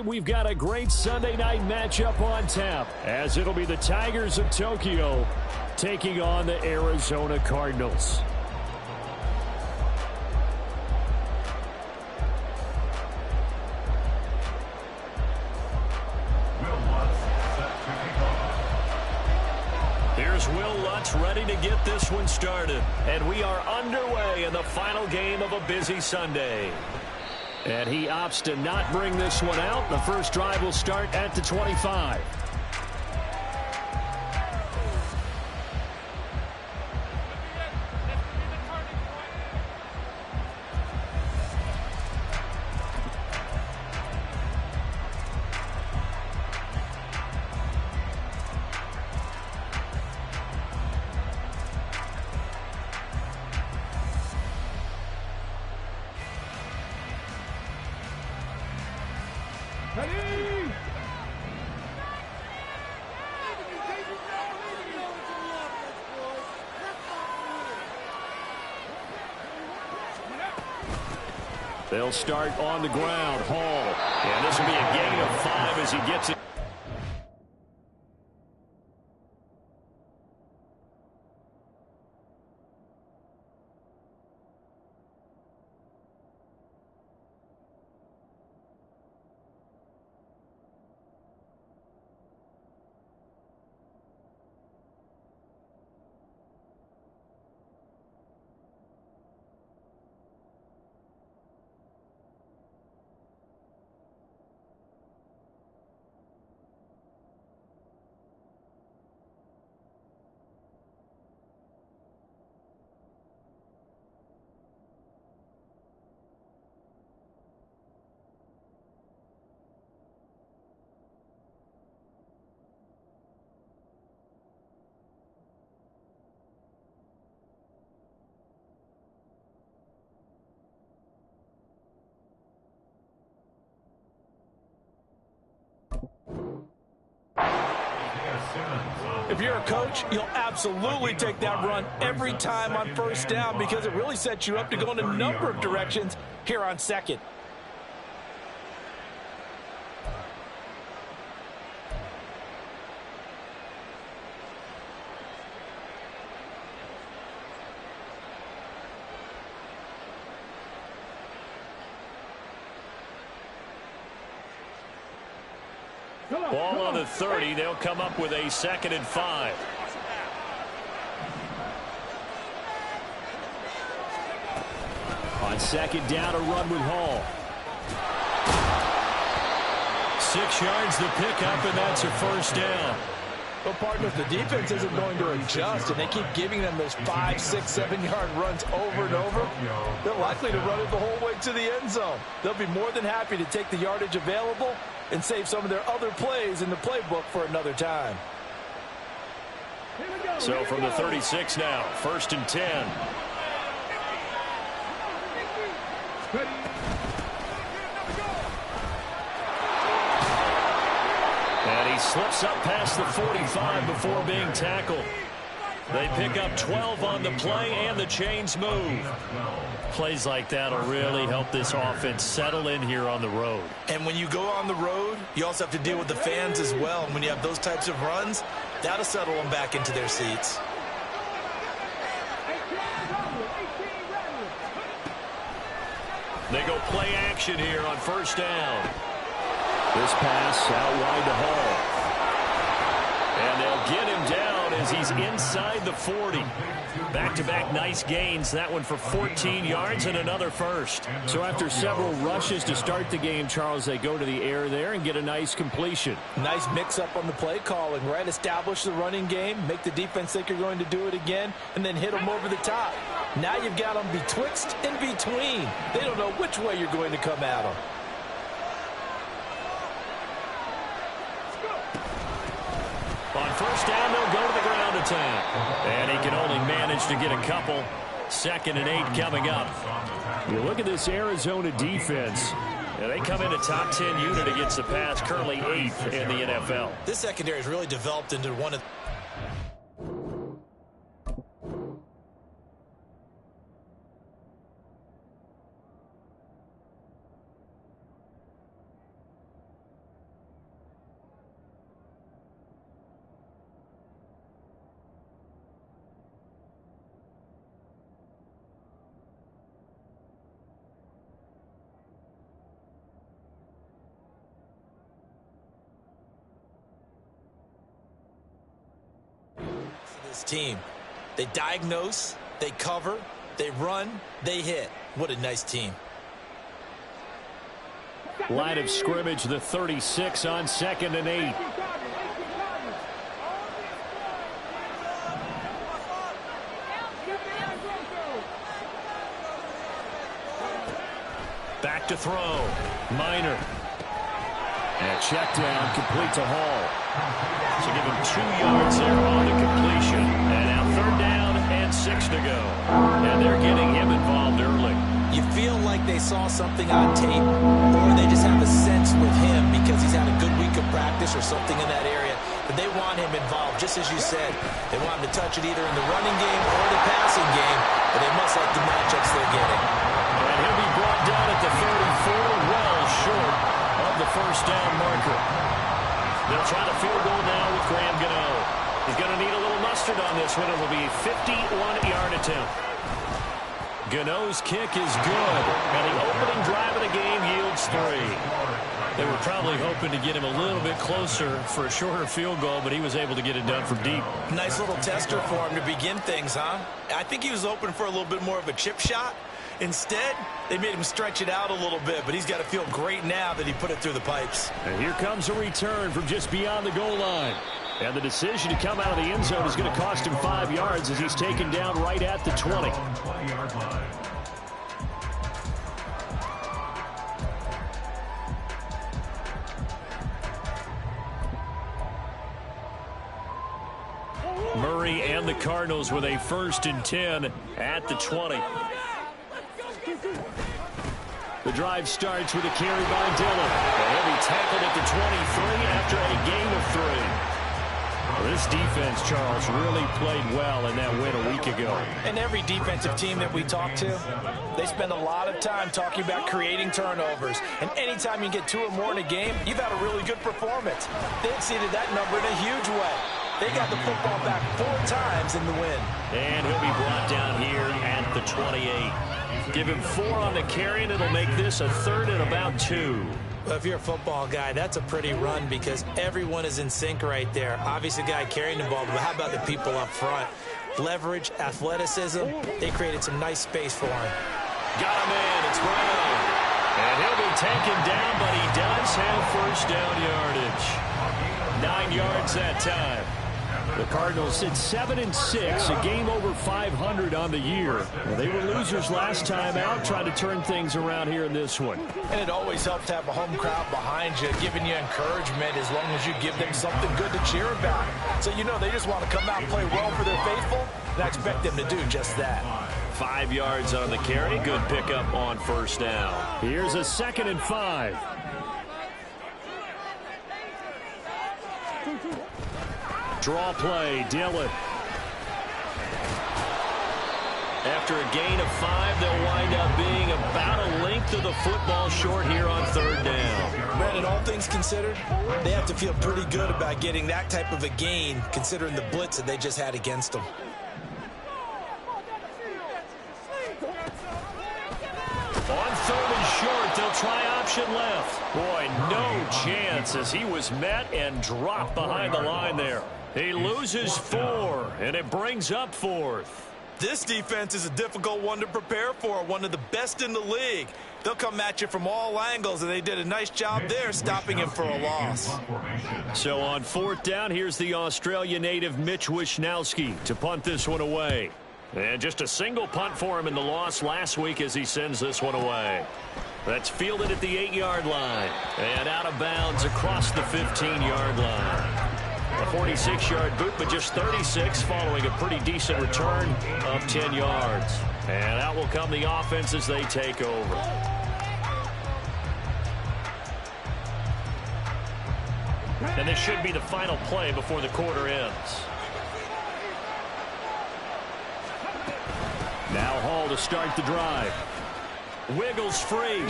We've got a great Sunday night matchup on tap, as it'll be the Tigers of Tokyo taking on the Arizona Cardinals. Here's Will Lutz ready to get this one started. And we are underway in the final game of a busy Sunday. And he opts to not bring this one out. The first drive will start at the 25. They'll start on the ground. Hall. And this will be a gain of 5 as he gets it. If you're a coach, you'll absolutely take that run every time on first down because it really sets you up to go in a number of directions here on second. Ball on the 30. They'll come up with a 2nd and 5. On 2nd down, a run with Hall. 6 yards the pickup, and that's a first down. Well, partner, if the defense isn't going to adjust and they keep giving them those 5, 6, 7-yard runs over and over, they're likely to run it the whole way to the end zone. They'll be more than happy to take the yardage available and save some of their other plays in the playbook for another time. So from the 36 now, 1st and 10. And he slips up past the 45 before being tackled. They pick up 12 on the play, and the chains move. Plays like that will really help this offense settle in here on the road. And when you go on the road, you also have to deal with the fans as well. And when you have those types of runs, that'll settle them back into their seats. They go play action here on 1st down. This pass out wide to Hall. And they'll get him down as he's inside the 40. Back-to-back nice gains. That one for 14 yards and another first. So after several rushes to start the game, Charles, they go to the air there and get a nice completion. Nice mix-up on the play calling, right? Establish the running game, make the defense think you're going to do it again, and then hit them over the top. Now you've got them betwixt and between. They don't know which way you're going to come at them. On 1st down, they'll go to the ground attack. And he can only manage to get a couple. 2nd and 8 coming up. You look at this Arizona defense. They come in a top 10 unit against the pass, currently 8th in the NFL. This secondary has really developed into one of best team. They diagnose, they cover, they run, they hit. What a nice team. Line of scrimmage, the 36 on 2nd and 8. Back to throw. Minor. And check down, complete to Hall. So give him 2 yards there on the completion. And now 3rd down and 6 to go. And they're getting him involved early. You feel like they saw something on tape, or they just have a sense with him because he's had a good week of practice or something in that area. But they want him involved, just as you said. They want him to touch it either in the running game or the passing game, but they must like the matchups they're getting. And he'll be brought down at the 34, well short of the 1st down marker. They'll try the field goal now with Graham Gano. He's going to need a little mustard on this one. It will be a 51-yard attempt. Gano's kick is good, and the opening drive of the game yields 3. They were probably hoping to get him a little bit closer for a shorter field goal, but he was able to get it done from deep. Nice little tester for him to begin things, huh? I think he was open for a little bit more of a chip shot. Instead, they made him stretch it out a little bit, but he's got to feel great now that he put it through the pipes. And here comes a return from just beyond the goal line. And the decision to come out of the end zone is going to cost him 5 yards as he's taken down right at the 20. Murray and the Cardinals with a 1st and 10 at the 20. The drive starts with a carry by Dillon. And he'll be tackled at the 23 after a gain of 3. This defense, Charles, really played well in that win a week ago. And every defensive team that we talk to, they spend a lot of time talking about creating turnovers. And anytime you get 2 or more in a game, you've had a really good performance. They exceeded that number in a huge way. They got the football back 4 times in the win. And he'll be brought down here at the 28. Give him 4 on the carry, and it'll make this a 3rd and about 2. Well, if you're a football guy, that's a pretty run because everyone is in sync right there. Obviously, the guy carrying the ball, but how about the people up front? Leverage, athleticism, they created some nice space for him. Got him in. It's Brown. And he'll be taken down, but he does have 1st down yardage. 9 yards that time. The Cardinals sit 7-6, a game over 500 on the year. Well, they were losers last time out, trying to turn things around here in this one. And it always helps to have a home crowd behind you, giving you encouragement as long as you give them something good to cheer about. So you know they just want to come out and play well for their faithful, and I expect them to do just that. 5 yards on the carry, good pickup on 1st down. Here's a 2nd and 5. Draw play, Dillon. After a gain of 5, they'll wind up being about a length of the football short here on 3rd down. Brandon, all things considered, they have to feel pretty good about getting that type of a gain, considering the blitz that they just had against them. On 3rd and short, they'll try option left. Boy, no chance as he was met and dropped behind the line there. He loses 4, and it brings up 4th. This defense is a difficult one to prepare for, one of the best in the league. They'll come at you from all angles, and they did a nice job there stopping him for a loss. So on 4th down, here's the Australia native Mitch Wishnowski to punt this one away. And just a single punt for him in the loss last week as he sends this one away. That's fielded at the 8-yard line and out of bounds across the 15-yard line. A 46-yard boot, but just 36 following a pretty decent return of 10 yards. And out will come the offense as they take over. And this should be the final play before the quarter ends. Now Hall to start the drive. Wiggles free.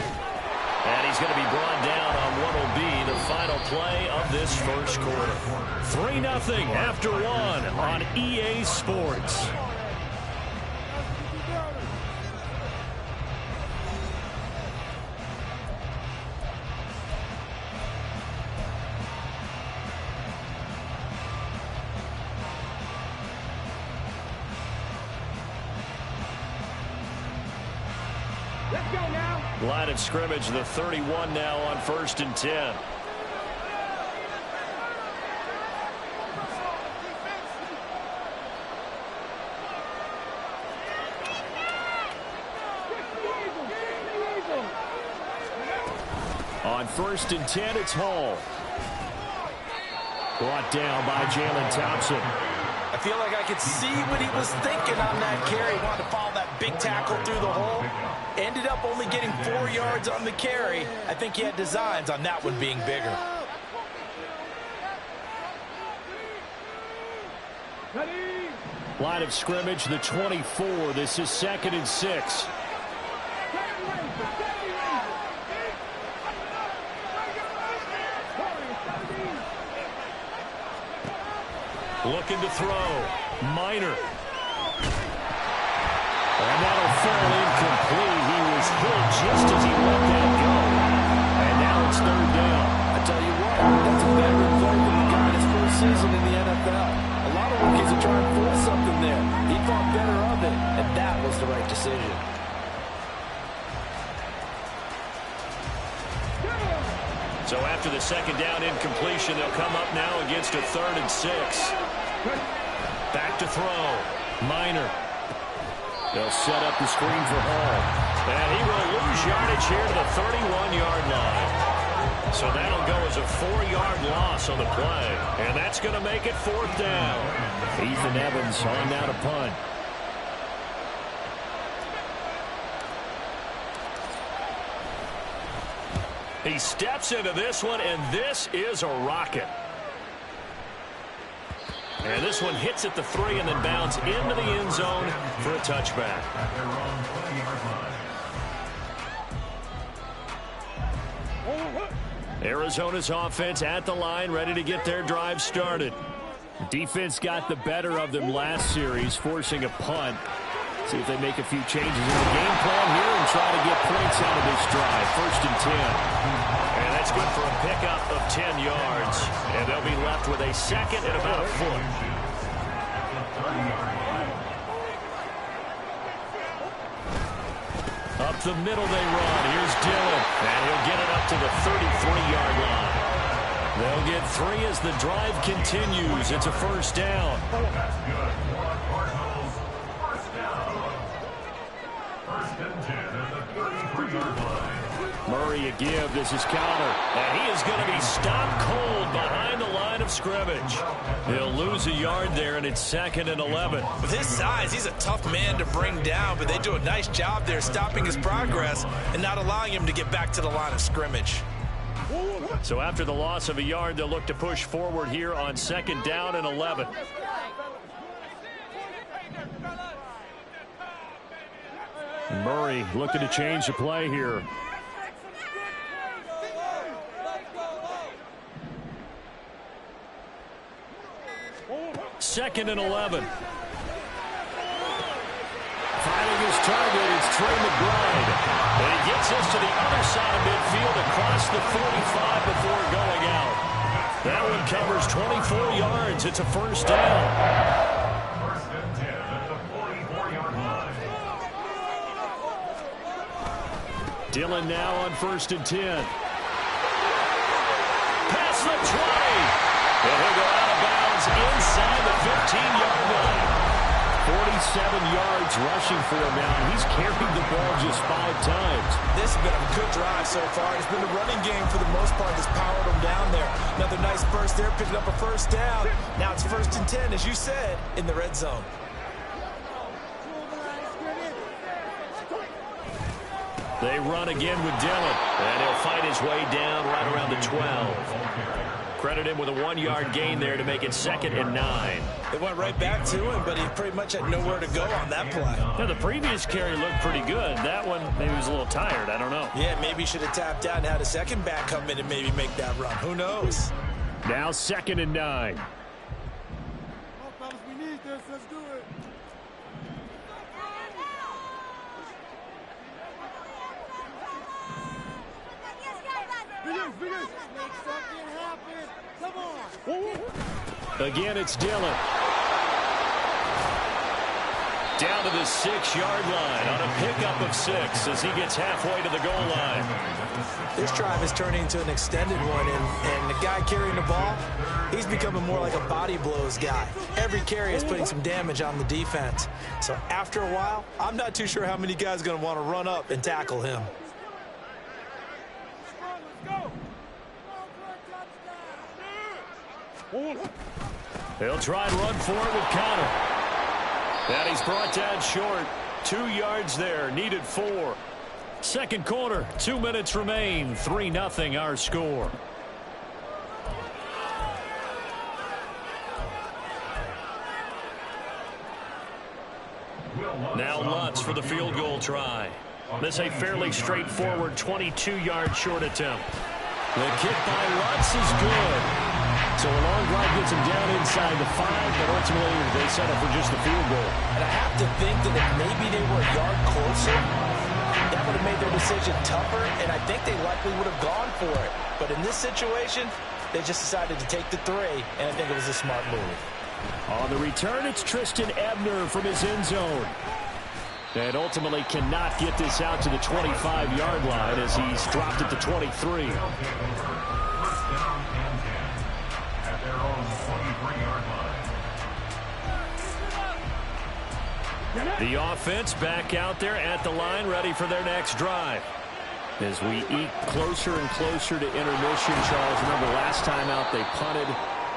And he's going to be brought down on what will be the final play of this 1st quarter. 3-0 after 1 on EA Sports. Line of scrimmage, the 31 now on 1st and 10. On 1st and 10, it's Hall. Brought down by Jalen Thompson. I feel like I could see what he was thinking on that carry. He wanted to follow that big tackle through the hole. Ended up only getting 4 yards on the carry. I think he had designs on that one being bigger. Line of scrimmage, the 24. This is 2nd and 6. Looking to throw. Minor. And that'll fall incomplete. He was hit just as he let that go. And now it's 3rd down. I tell you what, that's a veteran play from the guy in his first season in the NFL. A lot of rookies are trying to force something there. He thought better of it, and that was the right decision. So after the 2nd down incompletion, they'll come up now against a 3rd and 6. Back to throw. Minor. They'll set up the screen for Hall. And he will lose yardage here to the 31-yard line. So that'll go as a 4-yard loss on the play. And that's going to make it 4th down. Ethan Evans on now to punt. He steps into this one, and this is a rocket. And this one hits at the 3 and then bounds into the end zone for a touchback. Arizona's offense at the line, ready to get their drive started. Defense got the better of them last series, forcing a punt. See if they make a few changes in the game plan here and try to get points out of this drive. 1st and 10. And that's good for a pickup of 10 yards. And they'll be left with a 2nd and about a foot. Up the middle they run. Here's Dillon. And he'll get it up to the 33-yard line. They'll get 3 as the drive continues. It's a 1st down. Murray a give. This is Connor. And he is going to be stopped cold behind the line of scrimmage. He'll lose a yard there, and it's 2nd and 11. With his size, he's a tough man to bring down, but they do a nice job there stopping his progress and not allowing him to get back to the line of scrimmage. So after the loss of a yard, they'll look to push forward here on 2nd down and 11. Murray looking to change the play here. Second and 11. Finding his target is Trey McBride. And he gets us to the other side of midfield across the 45 before going out. That one covers 24 yards. It's a 1st down. Dillon now on 1st and 10. Past the 20. And he'll go out of bounds inside the 15-yard line. 47 yards rushing for him now. He's carried the ball just 5 times. This has been a good drive so far. It's been the running game for the most part that's powered him down there. Another nice burst there, picking up a 1st down. Now it's 1st and 10, as you said, in the red zone. They run again with Dillon, and he'll fight his way down right around the 12. Credit him with a 1-yard gain there to make it 2nd and 9. It went right back to him, but he pretty much had nowhere to go on that play. Now, the previous carry looked pretty good. That one, maybe he was a little tired. I don't know. Yeah, maybe he should have tapped out and had a second back come in and maybe make that run. Who knows? Now 2nd and 9. Come on, fellas, we need this. Let's do it. Make something happen. Come on. Again, it's Dillon. Down to the 6-yard line on a pickup of 6 as he gets halfway to the goal line. This drive is turning into an extended one, and the guy carrying the ball, he's becoming more like a body blows guy. Every carry is putting some damage on the defense. So after a while, I'm not too sure how many guys are going to want to run up and tackle him. He'll try and run for it with Connor. And he's brought down short. 2 yards there, needed 4. Second quarter, 2 minutes remain. 3-0 our score. Now Lutz for the field goal try. This a fairly straightforward 22-yard short attempt. The kick by Lutz is good. So a long drive gets him down inside the 5, but ultimately they settle for just the field goal. And I have to think that if maybe they were a yard closer, that would have made their decision tougher, and I think they likely would have gone for it. But in this situation, they just decided to take the 3, and I think it was a smart move. On the return, it's Tristan Ebner from his end zone. And ultimately cannot get this out to the 25-yard line as he's dropped at the 23. The offense back out there at the line, ready for their next drive. As we eke closer and closer to intermission, Charles, remember last time out they punted.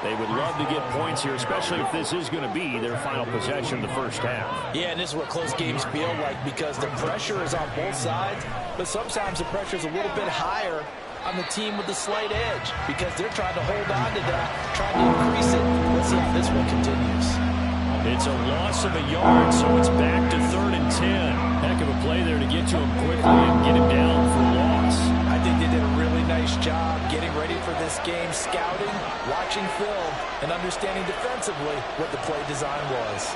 They would love to get points here, especially if this is going to be their final possession of the first half. Yeah, and this is what close games feel like because the pressure is on both sides, but sometimes the pressure is a little bit higher on the team with the slight edge because they're trying to hold on to that, trying to increase it. Let's see how this one continues. It's a loss of a yard, so it's back to 3rd and 10. Heck of a play there to get to him quickly and get him down for a loss. I think they did a really nice job getting ready for this game, scouting, watching film, and understanding defensively what the play design was.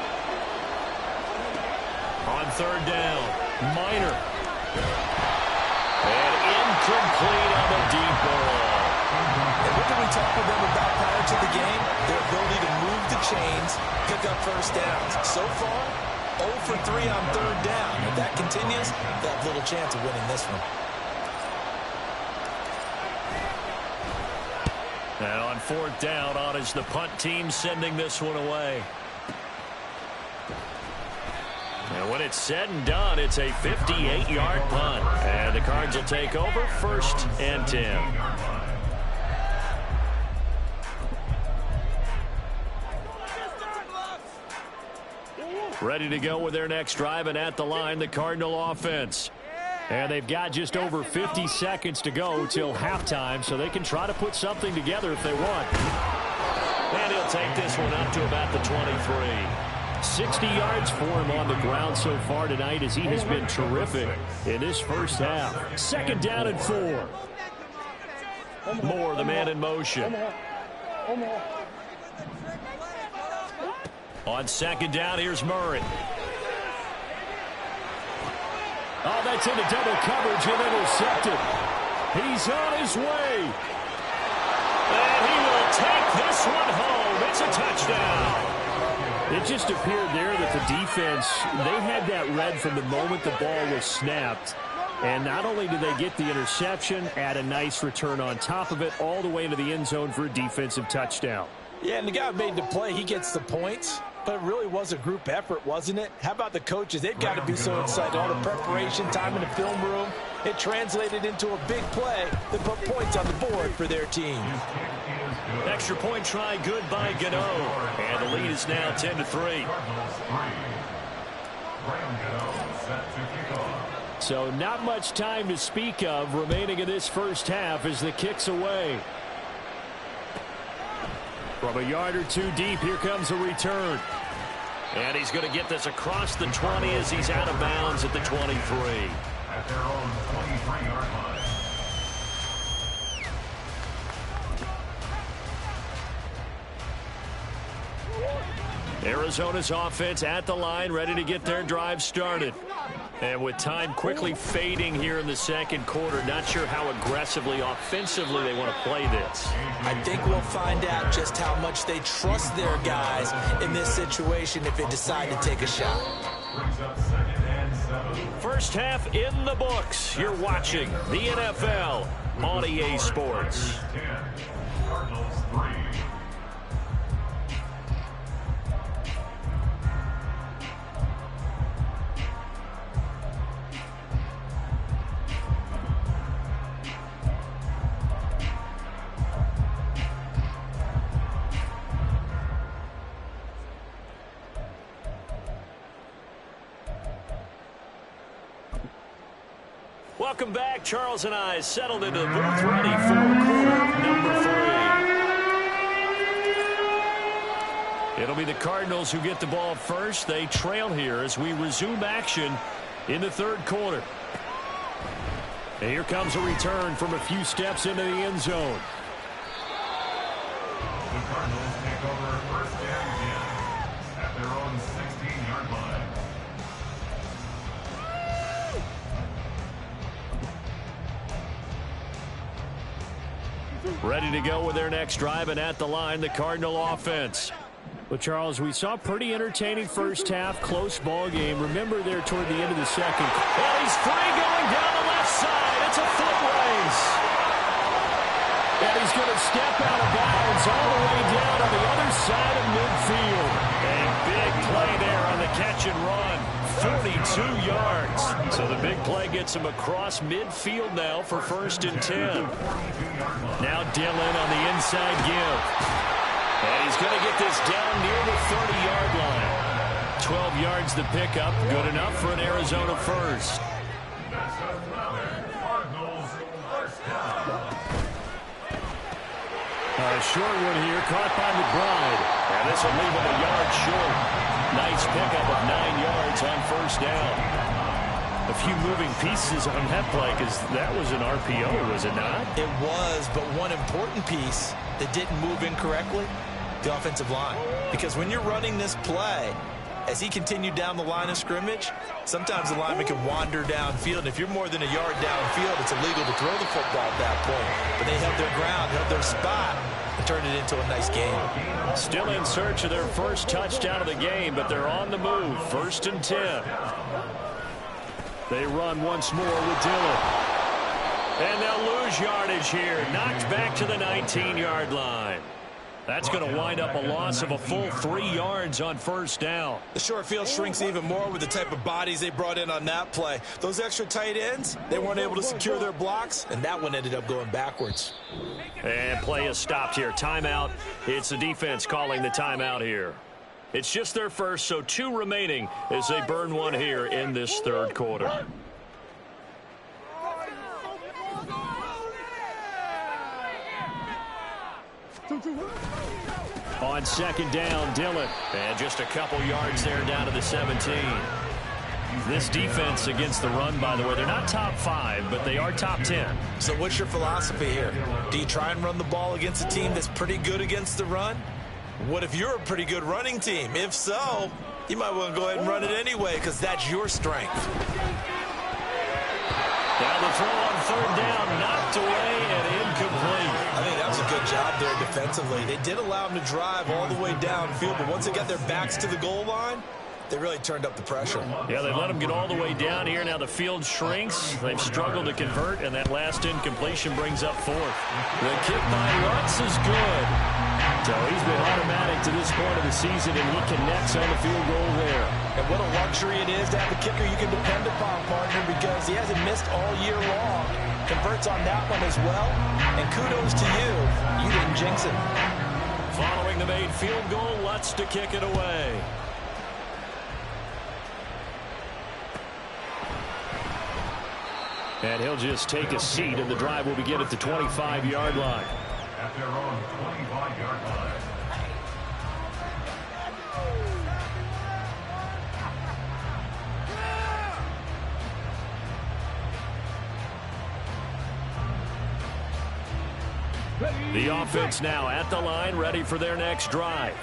On 3rd down, Minor. And incomplete on the deep ball. And what did we talk with them about prior to the game? Their ability to move the chains, pick up first downs. So far, 0 for 3 on 3rd down. If that continues, they'll have little chance of winning this one. And on 4th down, on is the punt team sending this one away. And when it's said and done, it's a 58-yard punt. And the Cards will take over 1st and 10. Ready to go with their next drive, and at the line, the Cardinal offense. And they've got just over 50 seconds to go till halftime, so they can try to put something together if they want. And he'll take this one up to about the 23. 60 yards for him on the ground so far tonight as he has been terrific in this first half. 2nd down and 4. Moore, the man in motion. On 2nd down, here's Murray. Oh, that's into double coverage and intercepted. He's on his way. And he will take this one home. It's a touchdown. It just appeared there that the defense, they had that read from the moment the ball was snapped. And not only did they get the interception, add a nice return on top of it, all the way into the end zone for a defensive touchdown. Yeah, and the guy who made the play, he gets the points. But it really was a group effort, wasn't it? How about the coaches? They've got to be so excited. All the preparation, time in the film room, it translated into a big play that put points on the board for their team. Extra point try good by Gano. And the lead is now 10-3. So not much time to speak of remaining in this first half as the kick's away. From a yard or two deep, here comes a return. And he's going to get this across the 20 as he's out of bounds at the 23. At their own 23-yard line. Arizona's offense at the line, ready to get their drive started. And with time quickly fading here in the second quarter, not sure how aggressively, offensively they want to play this. I think we'll find out just how much they trust their guys in this situation if they decide to take a shot. First half in the books. You're watching the NFL on EA Sports. Cardinals 3. Welcome back. Charles and I settled into the booth ready for quarter number 3. It'll be the Cardinals who get the ball first. They trail here as we resume action in the third quarter. And here comes a return from a few steps into the end zone. The Cardinals take over first and 10 at their own 16-yard line. Ready to go with their next drive, and at the line, the Cardinal offense. Well, Charles, we saw a pretty entertaining first half, close ball game. Remember there toward the end of the second. And he's free going down the left side. It's a foot race. And he's going to step out of bounds all the way down on the other side of midfield. A big play there on the catch and run. 42 yards. So the big play gets him across midfield now for first and 10. Now Dillon on the inside give. And he's going to get this down near the 30-yard line. 12 yards to pick up. Good enough for an Arizona first. Short one here, caught by McBride. And this will leave him a yard short. Nice pickup of 9 yards on first down. A few moving pieces on that play because that was an RPO, was it not? It was, but one important piece that didn't move incorrectly, the offensive line. Because when you're running this play, as he continued down the line of scrimmage, sometimes the lineman can wander downfield. And if you're more than a yard downfield, it's illegal to throw the football at that point. But they held their ground, held their spot, and turned it into a nice game. Still in search of their first touchdown of the game, but they're on the move. First and 10. They run once more with Dillon. And they'll lose yardage here. Knocked back to the 19-yard line. That's going to wind up a loss of a full 3 yards on first down. The short field shrinks even more with the type of bodies they brought in on that play. Those extra tight ends, they weren't able to secure their blocks, and that one ended up going backwards. And play is stopped here. Timeout. It's the defense calling the timeout here. It's just their first, so 2 remaining as they burn one here in this third quarter. On second down, Dillon. And just a couple yards there down to the 17. This defense against the run, by the way, they're not top 5, but they are top 10. So what's your philosophy here? Do you try and run the ball against a team that's pretty good against the run? What if you're a pretty good running team? If so, you might want to go ahead and run it anyway because that's your strength. Now the throw on third down, knocked away and incomplete. I think that was a good job there defensively. They did allow them to drive all the way downfield, but once they got their backs to the goal line, they really turned up the pressure. Yeah, they let them get all the way down here. Now the field shrinks. They've struggled to convert, and that last incompletion brings up fourth. The kick by Lutz is good. So he's been automatic to this point of the season, and he connects on the field goal there. And what a luxury it is to have a kicker you can depend upon, partner, because he hasn't missed all year long. Converts on that one as well. And kudos to you. You didn't jinx it. Following the made field goal, Lutz to kick it away. And he'll just take a seat, and the drive will begin at the 25-yard line. At their own 25-yard line. The offense now at the line, ready for their next drive.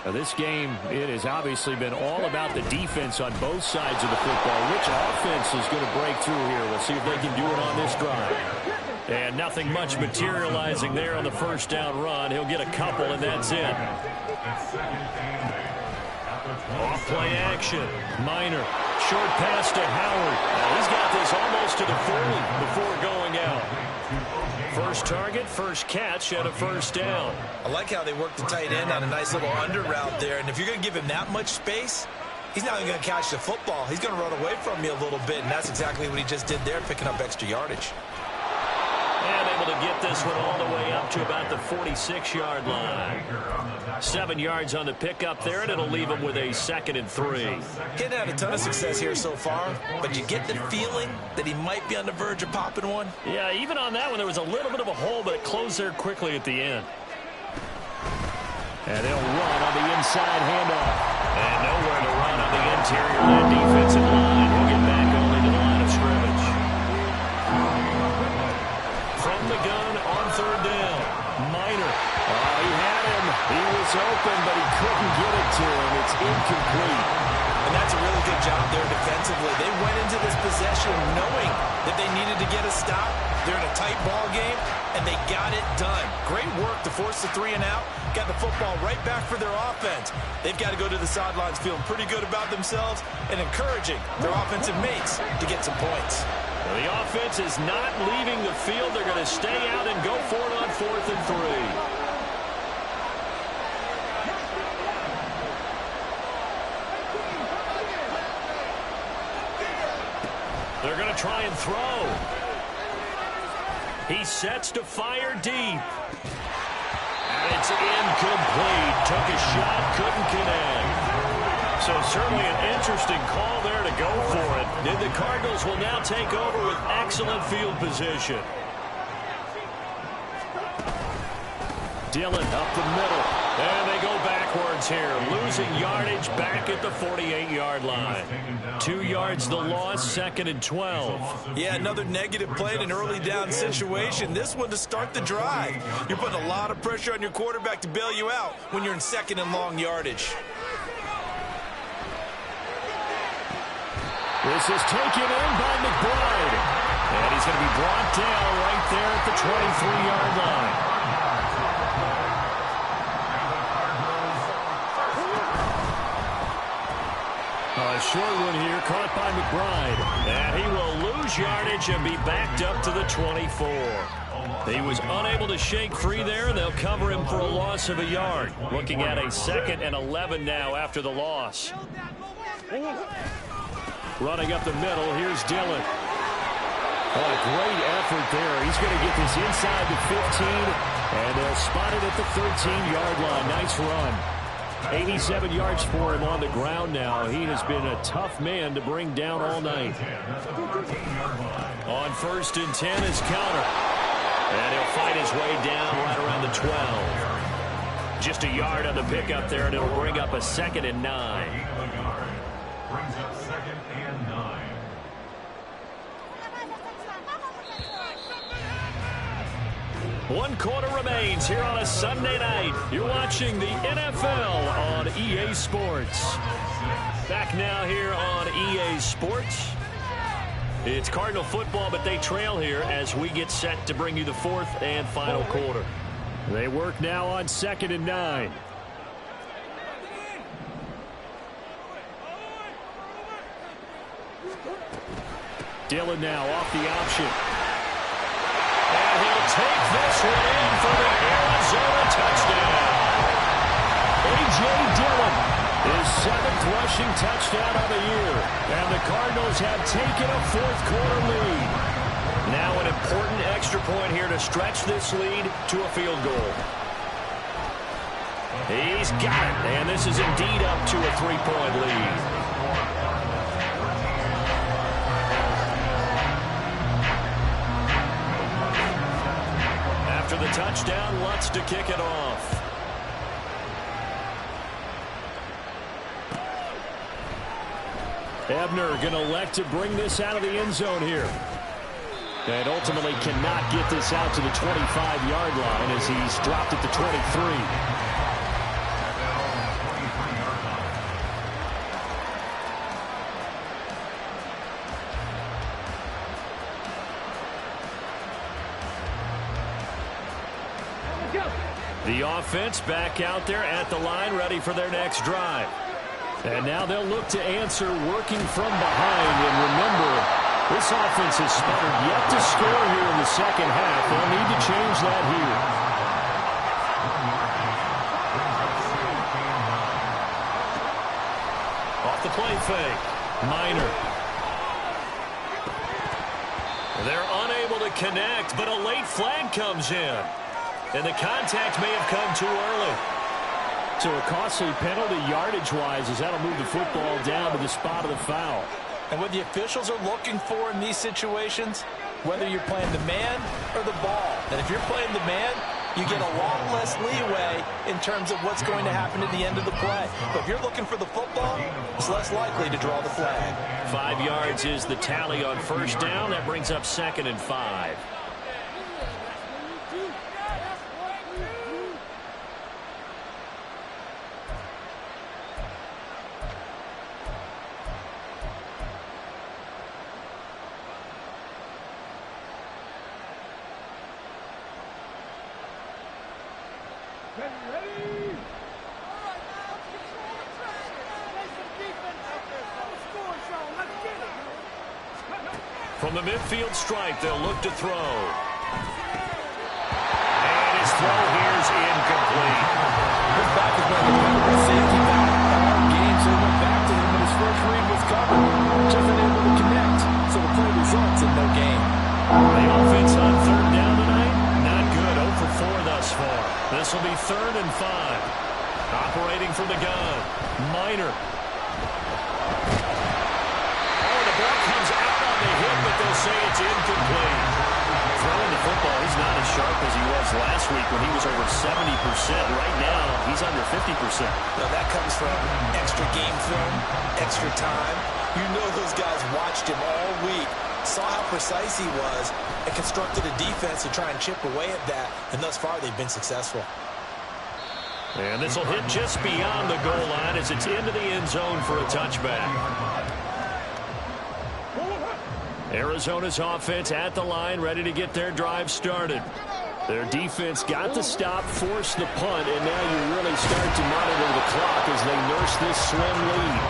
Now this game, it has obviously been all about the defense on both sides of the football. Which offense is going to break through here? We'll see if they can do it on this drive. And nothing much materializing there on the first down run. He'll get a couple, and that's it. Off play action. Minor. Short pass to Howard. He's got this almost to the 40 before going out. First target, first catch, and a first down. I like how they work the tight end on a nice little under route there. And if you're going to give him that much space, he's not going to catch the football. He's going to run away from you a little bit, and that's exactly what he just did there, picking up extra yardage. And able to get this one all the way up to about the 46-yard line. 7 yards on the pickup there, and it'll leave him with a 2nd and 3. Hadn't had a ton of success here so far, but you get the feeling that he might be on the verge of popping one. Yeah, even on that one, there was a little bit of a hole, but it closed there quickly at the end. And they'll run on the inside handoff. And nowhere to run on the interior of that defensive line. We'll get back only to the line of scrimmage. From the gun on 3rd down. Minor. He had him. He was open, but he couldn't get it to him. It's incomplete. And that's a really good job there defensively. They went into this possession knowing that they needed to get a stop. They're in a tight ball game, and they got it done. Great work to force the 3 and out. Got the football right back for their offense. They've got to go to the sidelines feeling pretty good about themselves and encouraging their offensive mates to get some points. Well, the offense is not leaving the field. They're going to stay out and go for it on 4th and 3. They're going to try and throw. He sets to fire deep. And it's incomplete. Took a shot, couldn't connect. So certainly an interesting call there to go for it. And the Cardinals will now take over with excellent field position. Dillon up the middle. And they go backwards here. Losing yardage back at the 48-yard line. 2 yards the loss, 2nd and 12. Yeah, another negative play in an early down situation. This one to start the drive. You're putting a lot of pressure on your quarterback to bail you out when you're in 2nd and long yardage. This is taken in by McBride. And he's going to be brought down right there at the 23-yard line. A short one here, caught by McBride. And he will lose yardage and be backed up to the 24. He was unable to shake free there, and they'll cover him for a loss of a yard. Looking at a 2nd and 11 now after the loss. Running up the middle, here's Dillon. Oh, a great effort there. He's going to get this inside the 15, and they'll spot it at the 13-yard line. Nice run. 87 yards for him on the ground now. He has been a tough man to bring down all night. On 1st and 10 is counter. And he'll fight his way down right around the 12. Just a yard on the pickup there, and it'll bring up a 2nd and 9. Brings up 2nd and 9. One quarter remains here on a Sunday night. You're watching the NFL on EA Sports. Back now here on EA Sports. It's Cardinal football, but they trail here as we get set to bring you the 4th and final quarter. They work now on 2nd and 9. Dillon now off the option. And he'll take this one in for the Arizona touchdown. A.J. Dillon, his 7th rushing touchdown of the year. And the Cardinals have taken a 4th quarter lead. Now an important extra point here to stretch this lead to a field goal. He's got it, and this is indeed up to a 3-point lead. After the touchdown, Lutz to kick it off. Ebner going to elect to bring this out of the end zone here. And ultimately cannot get this out to the 25-yard line as he's dropped at the 23. The offense back out there at the line, ready for their next drive. And now they'll look to answer working from behind. And remember, this offense has sputtered yet to score here in the second half. They'll need to change that here. Off the play fake. Minor. They're unable to connect, but a late flag comes in. And the contact may have come too early. So a costly penalty yardage-wise as that'll move the football down to the spot of the foul. And what the officials are looking for in these situations, whether you're playing the man or the ball. And if you're playing the man, you get a lot less leeway in terms of what's going to happen at the end of the play. But if you're looking for the football, it's less likely to draw the flag. 5 yards is the tally on first down. That brings up 2nd and 5. From the midfield stripe, they'll look to throw. And his throw here's incomplete. His back has been the safety back all game, so he went back to him when his first read was covered. Just unable to connect, so the play results in no gain. The offense on third down tonight, not good. 0 for 4 thus far. This will be 3rd and 5. Operating from the gun, Minor. But they'll say it's incomplete. Throwing the football, he's not as sharp as he was last week when he was over 70%. Right now, he's under 50%. Now that comes from extra game film, extra time. You know those guys watched him all week, saw how precise he was, and constructed a defense to try and chip away at that. And thus far, they've been successful. And this will hit just beyond the goal line as it's into the end zone for a touchback. Arizona's offense at the line, ready to get their drive started. Their defense got the stop, forced the punt, and now you really start to monitor the clock as they nurse this slim lead.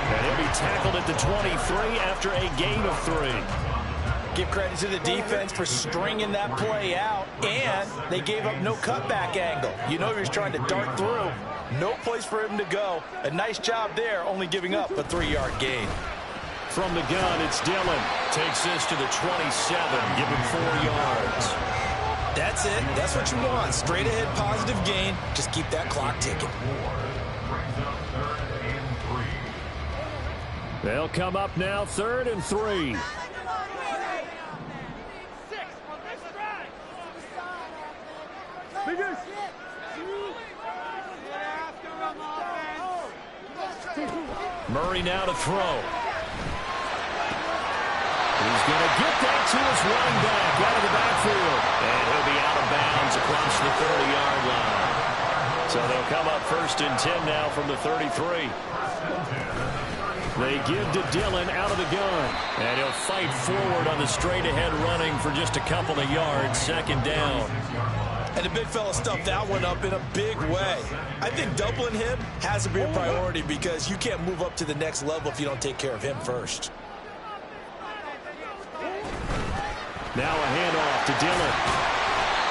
And he'll be tackled at the 23 after a gain of 3. Give credit to the defense for stringing that play out, and they gave up no cutback angle. You know he was trying to dart through. No place for him to go. A nice job there, only giving up a 3-yard gain. From the gun, it's Dillon. Takes this to the 27, give him 4 yards. That's it. That's what you want. Straight ahead, positive gain. Just keep that clock ticking. They'll come up now, 3rd and 3. Murray now to throw. He's going to get that to his running back out of the backfield. And he'll be out of bounds across the 30-yard line. So they'll come up 1st and 10 now from the 33. They give to Dillon out of the gun. And he'll fight forward on the straight-ahead running for just a couple of yards. 2nd down. And the big fella stuffed that one up in a big way. I think doubling him has to be a priority because you can't move up to the next level if you don't take care of him first. Now a handoff to Dillon.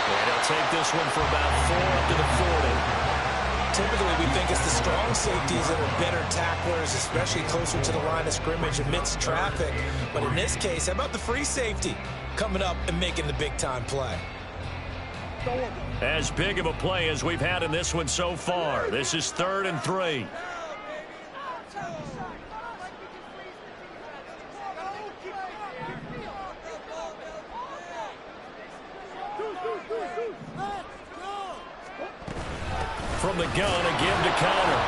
And he'll take this one for about 4 up to the 40. Typically, we think it's the strong safeties that are better tacklers, especially closer to the line of scrimmage amidst traffic. But in this case, how about the free safety coming up and making the big-time play? As big of a play as we've had in this one so far. This is 3rd and 3. From the gun, again to counter.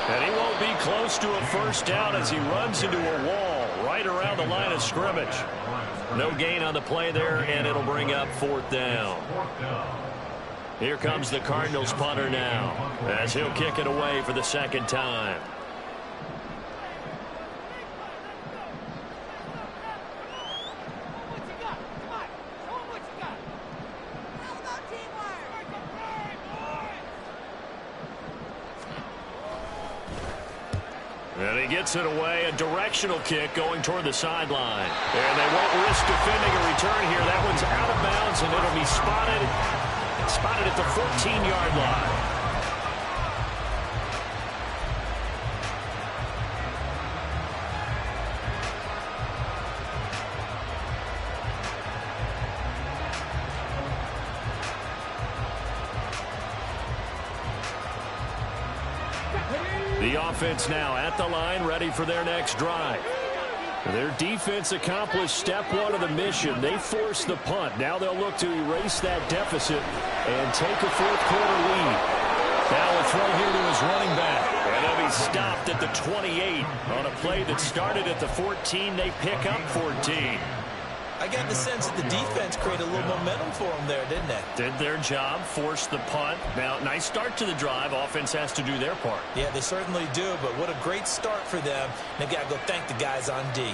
And he won't be close to a 1st down as he runs into a wall right around the line of scrimmage. No gain on the play there, and it'll bring up 4th down. Here comes the Cardinals punter now as he'll kick it away for the 2nd time. And he gets it away, a directional kick going toward the sideline. And they won't risk defending a return here. That one's out of bounds, and it'll be spotted at the 14-yard line. The offense now at the line, ready for their next drive. Their defense accomplished step one of the mission. They forced the punt. Now they'll look to erase that deficit and take a fourth-quarter lead. Now a throw here to his running back. And he'll be stopped at the 28 on a play that started at the 14. They pick up 14. I got the sense that the defense created a little momentum for them there, didn't they? Did their job, forced the punt. Now, nice start to the drive. Offense has to do their part. Yeah, they certainly do, but what a great start for them. They've got to go thank the guys on D.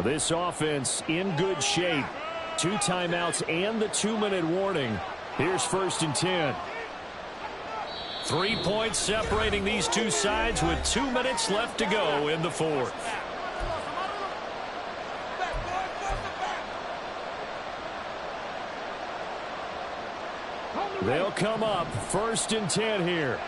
This offense in good shape. 2 timeouts and the 2-minute warning. Here's 1st and 10. 3 points separating these two sides with 2 minutes left to go in the fourth. They'll come up 1st and 10 here.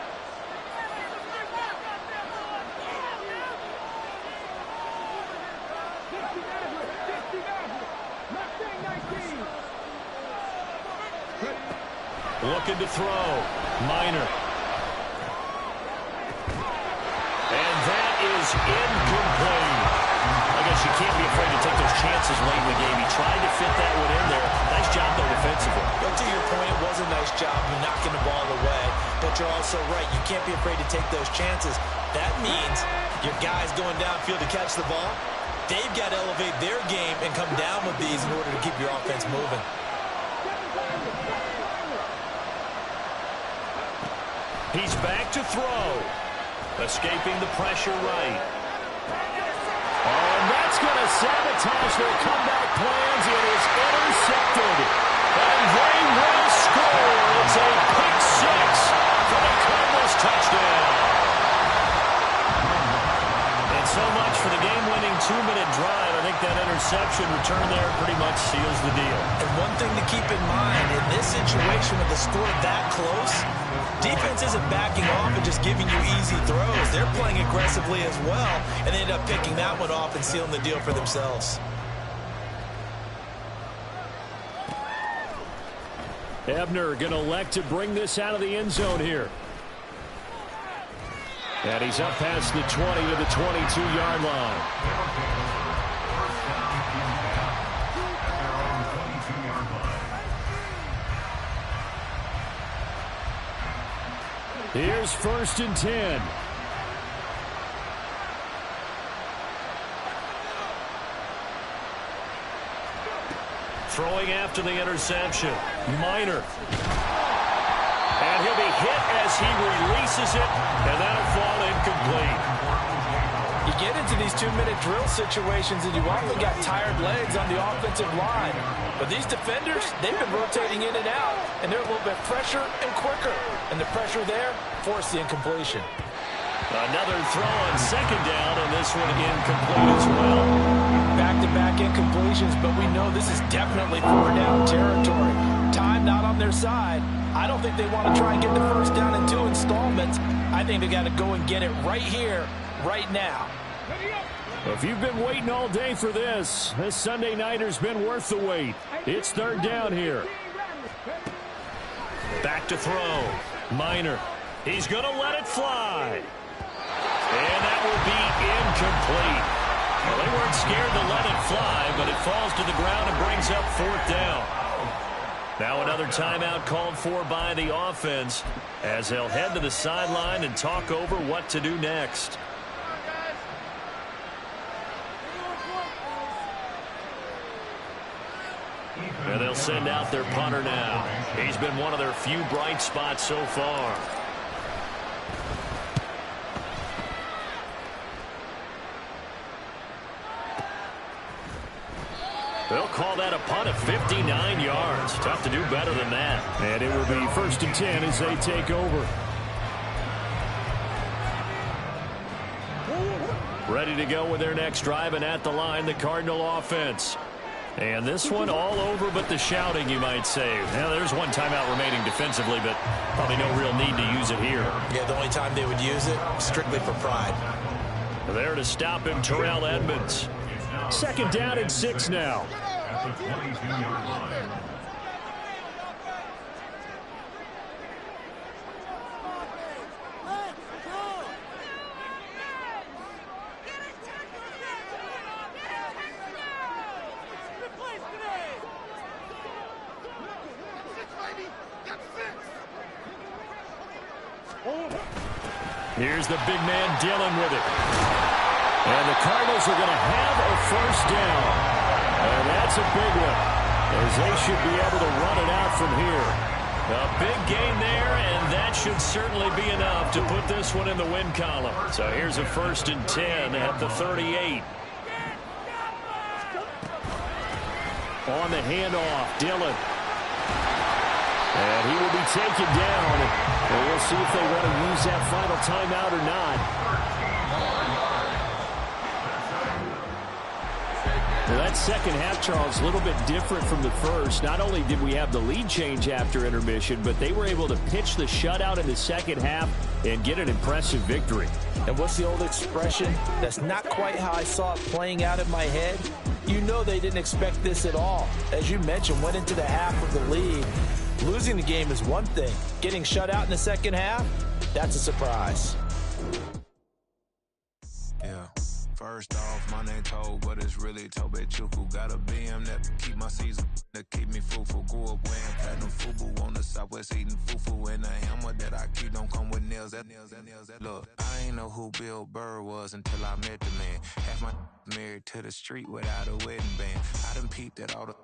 Looking to throw. Minor. And that is incomplete. I guess you can't be afraid to take those chances late in the game. He tried to fit that one in there. Nice job, though, defensively. But to your point, it was a nice job of knocking the ball away. But you're also right. You can't be afraid to take those chances. That means your guys going downfield to catch the ball, they've got to elevate their game and come down with these in order to keep your offense moving. He's back to throw. Escaping the pressure right. Oh, and that's going to sabotage their comeback plans. It is intercepted. And they will score. It's a pick six for the Cardinals touchdown. And so much for the game-winning 2-minute drive. I think that interception return there pretty much seals the deal. And one thing to keep in mind, in this situation with the score that close, defense isn't backing off and just giving you easy throws. They're playing aggressively as well, and they end up picking that one off and sealing the deal for themselves. Ebner going to elect to bring this out of the end zone here. And he's up past the 20 to the 22-yard line. Here's 1st and 10. Throwing after the interception. Minor. And he'll be hit as he releases it, and that'll fall incomplete. You get into these 2-minute drill situations, and you often got tired legs on the offensive line. But these defenders, they've been rotating in and out, and they're a little bit fresher and quicker. And the pressure there forced the incompletion. Another throw on 2nd down, and this one incomplete as well. Back-to-back incompletions, but we know this is definitely 4-down territory. Time not on their side. I don't think they want to try and get the 1st down in 2 installments. I think they got to go and get it right here, right now. If you've been waiting all day for this Sunday nighter's been worth the wait. It's 3rd down here. Back to throw. Minor. He's going to let it fly. And that will be incomplete. Well, they weren't scared to let it fly, but it falls to the ground and brings up 4th down. Now another timeout called for by the offense as they'll head to the sideline and talk over what to do next. And they'll send out their punter now. He's been one of their few bright spots so far. They'll call that a punt of 59 yards. Tough to do better than that. And it will be 1st and 10 as they take over. Ready to go with their next drive, and at the line, the Cardinal offense. And this one all over but the shouting, you might say. Now, there's one timeout remaining defensively, but probably no real need to use it here. Yeah, the only time they would use it, strictly for pride. There to stop him, Terrell Edmonds. 2nd down and 6 now. At the 22-yard line. Here's the big man Dillon with it. And the Cardinals are going to have a 1st down. And that's a big one, as they should be able to run it out from here. A big gain there, and that should certainly be enough to put this one in the win column. So here's a 1st and 10 at the 38. On the handoff, Dillon. And he will be taken down. And we'll see if they want to use that final timeout or not. Well, that second half, Charles, a little bit different from the first. Not only did we have the lead change after intermission, but they were able to pitch the shutout in the second half and get an impressive victory. And what's the old expression? That's not quite how I saw it playing out in my head. You know they didn't expect this at all. As you mentioned, went into the half with the lead. Losing the game is one thing. Getting shut out in the second half, that's a surprise. Yeah. First off, my name Toad, but it's really Tobe Chuku. Got a BM that keep my season, that keep me fruitful. Grew up wearing platinum FUBU on the Southwest eating fufu. And the hammer that I keep don't come with nails. Look, I ain't know who Bill Burr was until I met the man. Half my married to the street without a wedding band. I done peeped at all the